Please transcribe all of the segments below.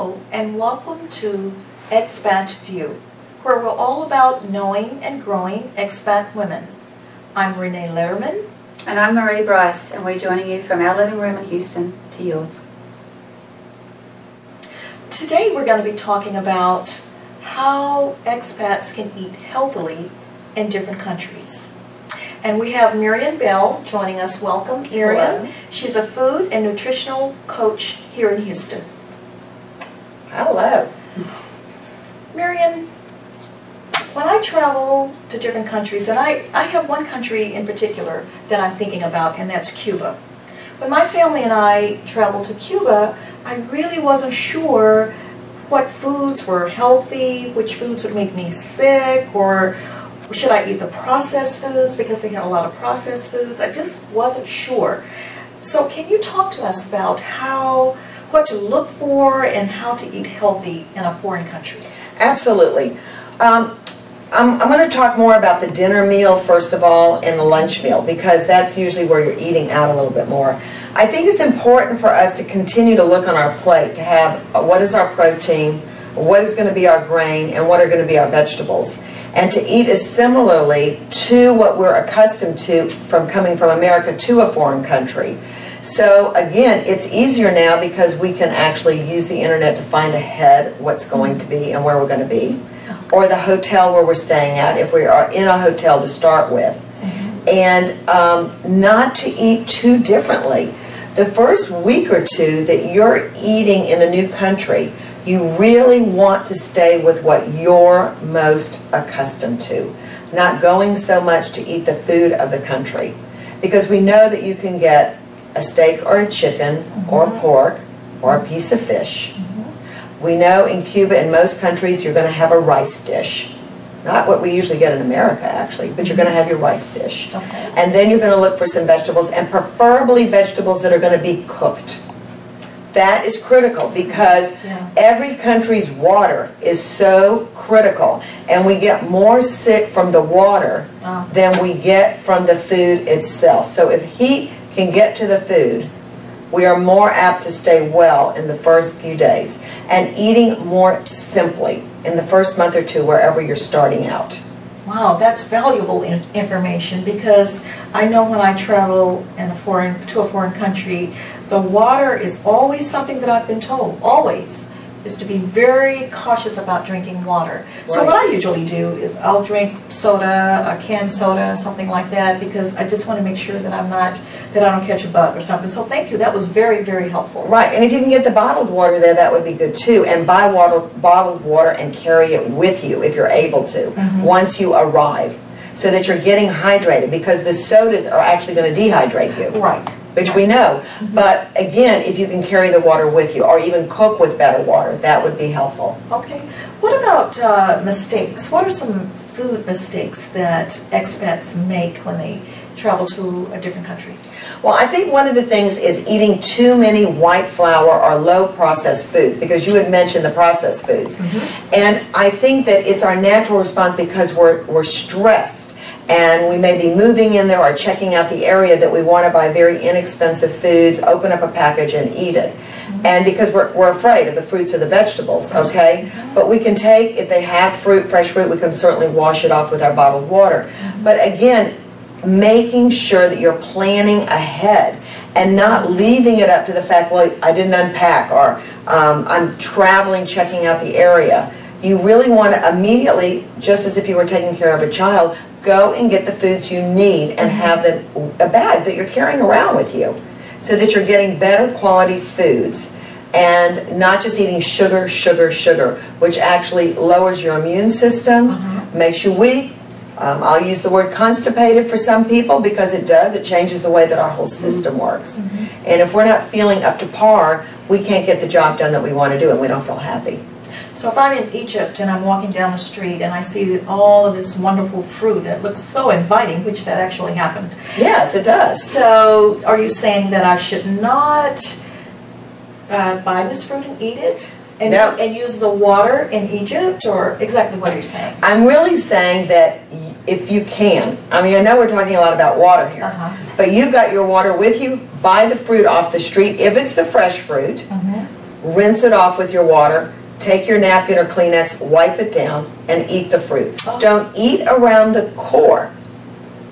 Hello and welcome to expaTView, where we're all about knowing and growing expat women. I'm Renee Lederman. And I'm Brice, and we're joining you from our living room in Houston to yours. Today we're going to be talking about how expats can eat healthily in different countries. And we have Marian Bell joining us. Welcome, Marian. Hello. She's a food and nutritional coach here in Houston. Hello. Marian, when I travel to different countries, and I have one country in particular that I'm thinking about, and that's Cuba. When my family and I traveled to Cuba, I really wasn't sure what foods were healthy, which foods would make me sick, or should I eat the processed foods because they had a lot of processed foods. I just wasn't sure. So can you talk to us about what to look for and how to eat healthy in a foreign country? Absolutely. I'm going to talk more about the dinner meal first of all and the lunch meal, because that's usually where you're eating out a little bit more. I think it's important for us to continue to look on our plate to have what is our protein, what is going to be our grain, and what are going to be our vegetables. And to eat as similarly to what we're accustomed to from coming from America to a foreign country. So again, it's easier now because we can actually use the internet to find ahead what's going to be and where we're going to be, or the hotel where we're staying at if we are in a hotel to start with. And not to eat too differently. The first week or two that you're eating in a new country, you really want to stay with what you're most accustomed to, not going so much to eat the food of the country, because we know that you can get a steak or a chicken or a pork or a piece of fish. We know in Cuba and most countries you're going to have a rice dish. Not what we usually get in America, actually, but you're going to have your rice dish. Okay. And then you're going to look for some vegetables, and preferably vegetables that are going to be cooked. That is critical because every country's water is so critical, and we get more sick from the water than we get from the food itself. So if heat can get to the food, we are more apt to stay well in the first few days, and eating more simply in the first month or two wherever you're starting out. Wow, that's valuable information, because I know when I travel to a foreign country, the water is always something that I've been told, always, is to be very cautious about drinking water. So Right. what I usually do is I'll drink soda, a canned soda, something like that, because I just want to make sure that I don't catch a bug or something. So thank you, that was very, very helpful. Right, and if you can get the bottled water there, that would be good too. And buy bottled water and carry it with you if you're able to, once you arrive, so that you're getting hydrated, because the sodas are actually going to dehydrate you. Right. Which we know. But again, if you can carry the water with you, or even cook with better water, that would be helpful. Okay. What about mistakes? What are some food mistakes that expats make when they travel to a different country? Well, I think one of the things is eating too many white flour or low processed foods, because you had mentioned the processed foods. And I think that it's our natural response because we're stressed. And we may be moving in there or checking out the area that we want to buy very inexpensive foods, open up a package and eat it. And because we're afraid of the fruits or the vegetables, okay? But we can take, if they have fruit, fresh fruit, we can certainly wash it off with our bottled water. But again, making sure that you're planning ahead and not leaving it up to the fact, well, I didn't unpack, or I'm traveling, checking out the area. You really want to immediately, just as if you were taking care of a child, go and get the foods you need and have a bag that you're carrying around with you, so that you're getting better quality foods and not just eating sugar, sugar, sugar, which actually lowers your immune system, makes you weak. I'll use the word constipated for some people, because it does. It changes the way that our whole system works. And if we're not feeling up to par, we can't get the job done that we want to do, and we don't feel happy. So if I'm in Egypt and I'm walking down the street and I see all of this wonderful fruit that looks so inviting, which that actually happened. Yes, it does. So are you saying that I should not buy this fruit and eat it? And use the water in Egypt, or exactly what are you saying? I'm really saying that if you can, I mean, I know we're talking a lot about water here, but you've got your water with you, buy the fruit off the street if it's the fresh fruit, rinse it off with your water, take your napkin or Kleenex, wipe it down, and eat the fruit. Oh. Don't eat around the core,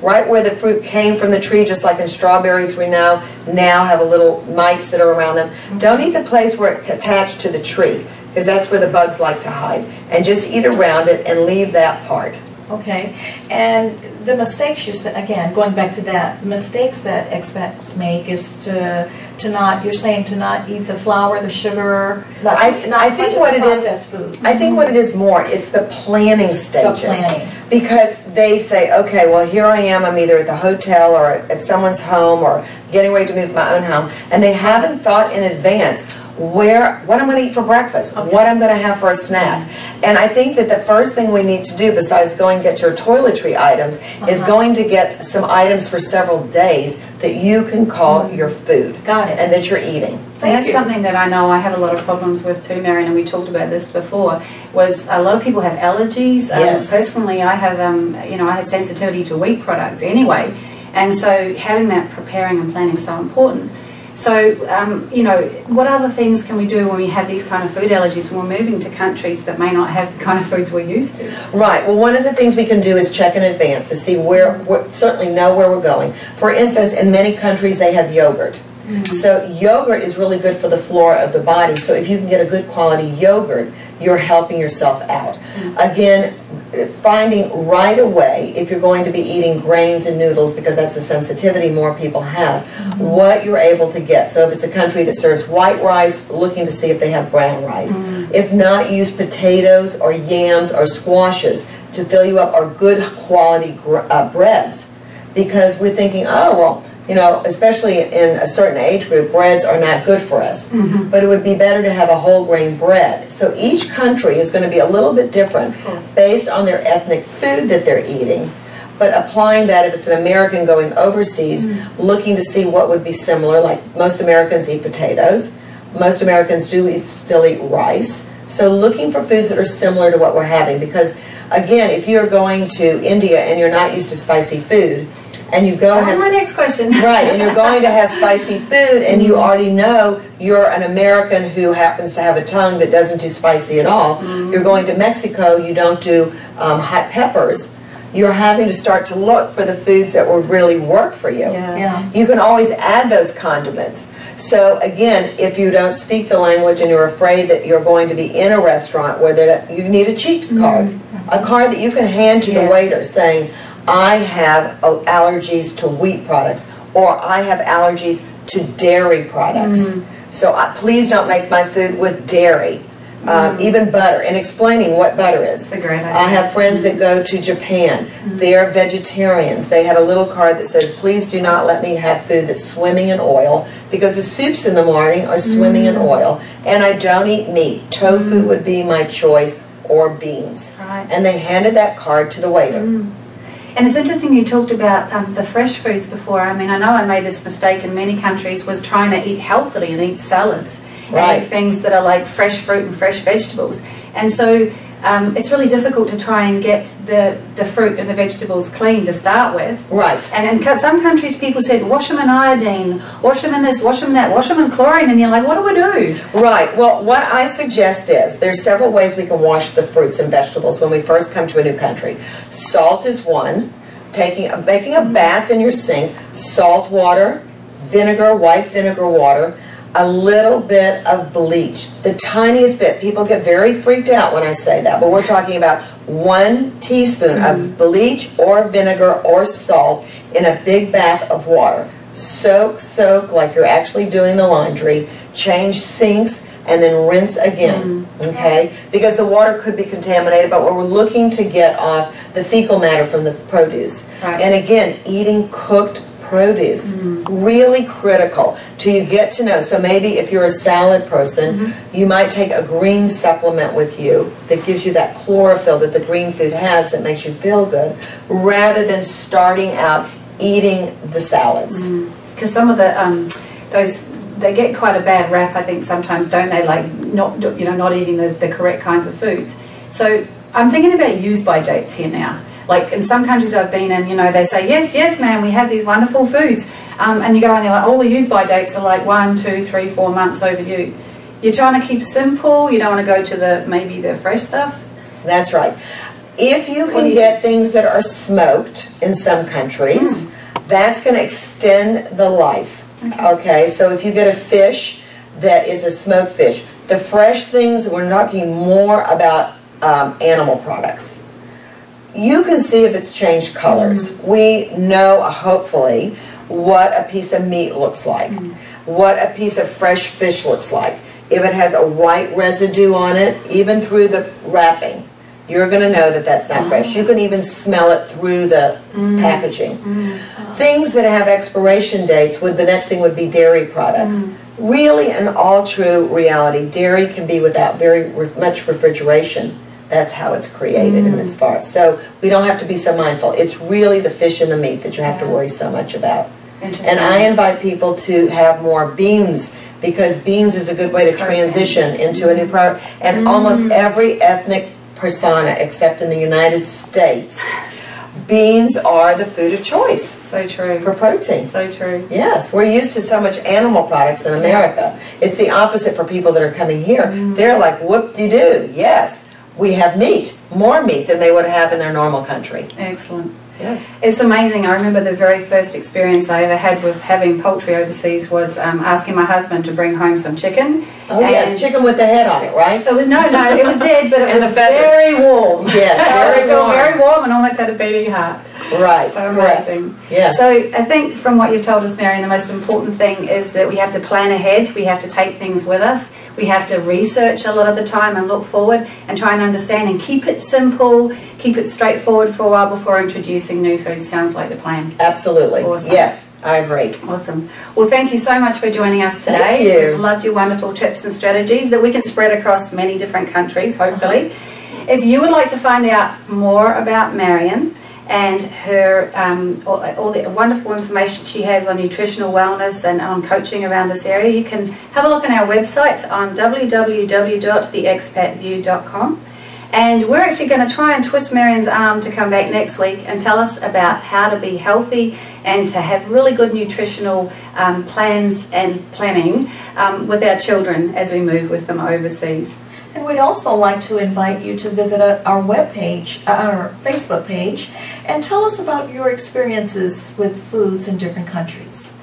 right where the fruit came from the tree, just like in strawberries we now have a little mites that are around them. Don't eat the place where it's attached to the tree, because that's where the bugs like to hide. And just eat around it and leave that part. Okay, and the mistakes you said, again, going back to that, mistakes that expats make is to not, you're saying to not eat the flour, the sugar, I think what it is, processed food. I think what it is more, it's the planning stages. The planning. Because they say, okay, well here I am, I'm either at the hotel or at someone's home or getting ready to move to my own home, and they haven't thought in advance what I'm going to eat for breakfast, what I'm going to have for a snack. And I think that the first thing we need to do, besides going and get your toiletry items, is going to get some items for several days that you can call your food. Got it. And that you're eating. And that's something that I know I have a lot of problems with too, Marian, and we talked about this before, was a lot of people have allergies. Yes. Personally, I have, I have sensitivity to wheat products anyway, and so having that preparing and planning is so important. So, what other things can we do when we have these kind of food allergies when we're moving to countries that may not have the kind of foods we're used to? Right. Well, one of the things we can do is check in advance to see certainly know where we're going. For instance, in many countries they have yogurt. So yogurt is really good for the flora of the body. So if you can get a good quality yogurt, you're helping yourself out. Again, finding right away, if you're going to be eating grains and noodles, because that's the sensitivity more people have, what you're able to get. So if it's a country that serves white rice, looking to see if they have brown rice. If not, use potatoes or yams or squashes to fill you up, or good quality breads. Because we're thinking, oh, well, especially in a certain age group, breads are not good for us. But it would be better to have a whole grain bread. So each country is going to be a little bit different based on their ethnic food that they're eating. But applying that, if it's an American going overseas, looking to see what would be similar, like most Americans eat potatoes. Most Americans still eat rice. So looking for foods that are similar to what we're having. Because, again, if you're going to India and you're not used to spicy food, and you go That's my next question. Right, and you're going to have spicy food, and you already know you're an American who happens to have a tongue that doesn't do spicy at all. You're going to Mexico, you don't do hot peppers. You're having to start to look for the foods that will really work for you. You can always add those condiments. So again, if you don't speak the language and you're afraid that you're going to be in a restaurant where you need a cheat card, a card that you can hand to the waiter saying, I have allergies to wheat products, or I have allergies to dairy products. So please don't make my food with dairy, even butter, and explaining what butter is. That's a great idea. I have friends that go to Japan. They're vegetarians. They had a little card that says, please do not let me have food that's swimming in oil, because the soups in the morning are swimming in oil, and I don't eat meat. Tofu would be my choice, or beans. And they handed that card to the waiter. And it's interesting you talked about the fresh foods before. I mean, I know I made this mistake in many countries, was trying to eat healthily and eat salads. And eat things that are like fresh fruit and fresh vegetables. And so it's really difficult to try and get the fruit and the vegetables clean to start with. And in some countries people said, wash them in iodine, wash them in this, wash them in that, wash them in chlorine, and you're like, what do I do? Well, what I suggest is, there's several ways we can wash the fruits and vegetables when we first come to a new country. Salt is one. Making a bath in your sink, salt water, vinegar, white vinegar water, a little bit of bleach, the tiniest bit. People get very freaked out when I say that, but we're talking about 1 teaspoon of bleach or vinegar or salt in a big bath of water. Soak like you're actually doing the laundry, change sinks, and then rinse again, okay? Because the water could be contaminated, but we're looking to get off the fecal matter from the produce. And again, eating cooked produce, really critical till you get to know. So maybe if you're a salad person, you might take a green supplement with you that gives you that chlorophyll that the green food has that makes you feel good, rather than starting out eating the salads. Because some of they get quite a bad rap, I think, sometimes, don't they? Like not eating the correct kinds of foods. So I'm thinking about use-by dates here now. Like in some countries I've been in, they say, yes, ma'am, we have these wonderful foods. And you go and they're like, all the use-by dates are like 1, 2, 3, 4 months overdue. You're trying to keep simple. You don't want to go to the fresh stuff. That's right. If you can get things that are smoked in some countries, that's going to extend the life. Okay, so if you get a fish that is a smoked fish, the fresh things, we're talking more about animal products. You can see if it's changed colors. We know, hopefully, what a piece of meat looks like, what a piece of fresh fish looks like. If it has a white residue on it, even through the wrapping, you're going to know that that's not fresh. You can even smell it through the packaging. Things that have expiration dates, the next thing would be dairy products. Really, in all true reality, dairy can be without very much refrigeration. That's how it's created in its far. So we don't have to be so mindful. It's really the fish and the meat that you have to worry so much about. And I invite people to have more beans, because beans is a good way to transition into a new product. And almost every ethnic persona, except in the United States, beans are the food of choice. So true. For protein. So true. Yes, we're used to so much animal products in America. It's the opposite for people that are coming here. They're like, whoop-de-doo, yes, we have meat, more meat than they would have in their normal country. Excellent. Yes. It's amazing. I remember the very first experience I ever had with having poultry overseas was asking my husband to bring home some chicken. Oh yes, chicken with the head on it, right? It was, no, it was dead, but it was very warm. Yeah, very warm. Very warm and almost had a beating heart. Right, so amazing. Yes. So I think from what you've told us, Marian, the most important thing is that we have to plan ahead. We have to take things with us. We have to research a lot of the time and look forward and try and understand and keep it simple, keep it straightforward for a while before introducing new food. Sounds like the plan. Absolutely. Awesome. Yes, I agree. Awesome. Well, thank you so much for joining us today. Thank you. We've loved your wonderful tips and strategies that we can spread across many different countries, hopefully. If you would like to find out more about Marian and her all the wonderful information she has on nutritional wellness and on coaching around this area, you can have a look on our website on www.expaTView.com. And we're actually going to try and twist Marian's arm to come back next week and tell us about how to be healthy and to have really good nutritional plans and planning with our children as we move with them overseas. And we'd also like to invite you to visit our webpage, our Facebook page, and tell us about your experiences with foods in different countries.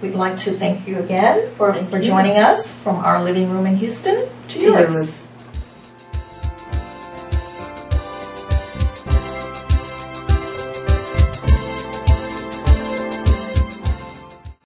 We'd like to thank you again for joining us from our living room in Houston to yours.